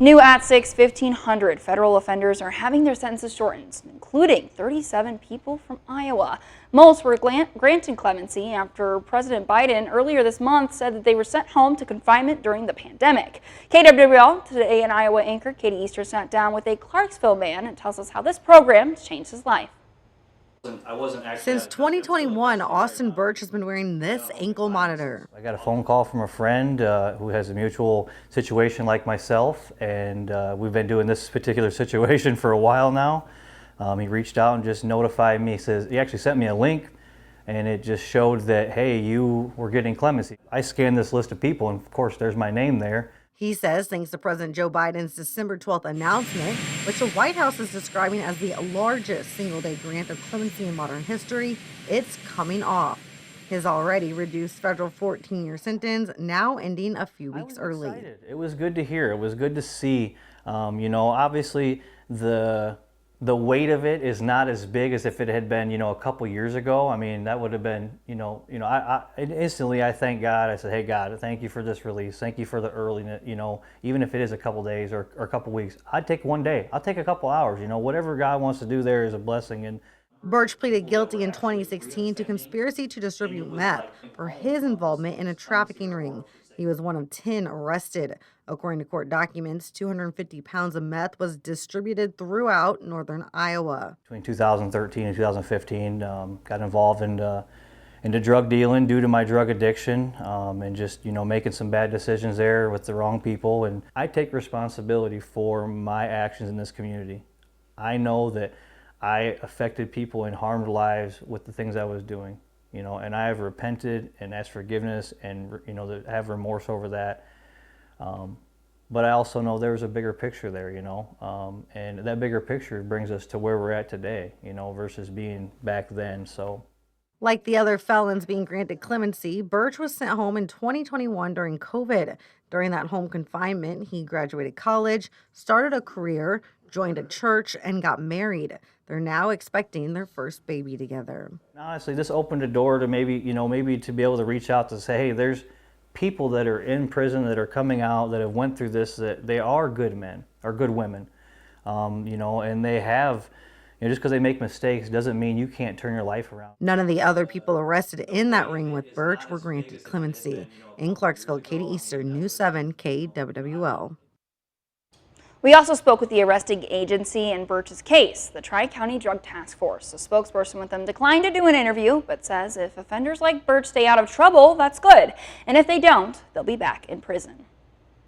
New at 1,500 federal offenders are having their sentences shortened, including 37 people from Iowa. Most were granted clemency after President Biden earlier this month said that they were sent home to confinement during the pandemic. KWL Today in Iowa anchor Katie Easter sat down with a Clarksville man and tells us how this program changed his life. Since 2021, Austin Bertch has been wearing this ankle monitor. I got a phone call from a friend who has a mutual situation like myself, and we've been doing this particular situation for a while now. He reached out and just notified me. He actually sent me a link, and it just showed that, hey, you were getting clemency. I scanned this list of people, and of course there's my name there. He says thanks to President Joe Biden's December 12th announcement, which the White House is describing as the largest single-day grant of clemency in modern history, it's coming off. His already reduced federal 14-year sentence now ending a few weeks early. Excited. It was good to hear. It was good to see. Obviously the weight of it is not as big as if it had been, a couple years ago. I mean, that would have been, I instantly I thank God. I said, hey God, thank you for this release. Thank you for the early, even if it is a couple days or a couple weeks. I'd take one day. I'll take a couple hours. Whatever God wants to do there is a blessing. And Bertch pleaded guilty in 2016 to conspiracy to distribute meth for his involvement in a trafficking ring. He was one of 10 arrested. According to court documents, 250 pounds of meth was distributed throughout northern Iowa. Between 2013 and 2015, got involved into drug dealing due to my drug addiction, and just making some bad decisions there with the wrong people. And I take responsibility for my actions in this community. I know that I affected people and harmed lives with the things I was doing. And I have repented and asked forgiveness and, have remorse over that. But I also know there's a bigger picture there, and that bigger picture brings us to where we're at today, versus being back then. So, like the other felons being granted clemency, Bertch was sent home in 2021 during COVID. During that home confinement, he graduated college, started a career, joined a church, and got married. They're now expecting their first baby together. Honestly, this opened a door to maybe to be able to reach out to say, hey, there's people that are in prison that are coming out that have went through this, that they are good men or good women, and they have, just because they make mistakes doesn't mean you can't turn your life around. None of the other people arrested in that ring with Bertch were granted clemency. In Clarksville, Katie Easter, News 7 KWL. We also spoke with the arresting agency in Bertch's case, the Tri-County Drug Task Force. A spokesperson with them declined to do an interview, but says if offenders like Bertch stay out of trouble, that's good. And if they don't, they'll be back in prison.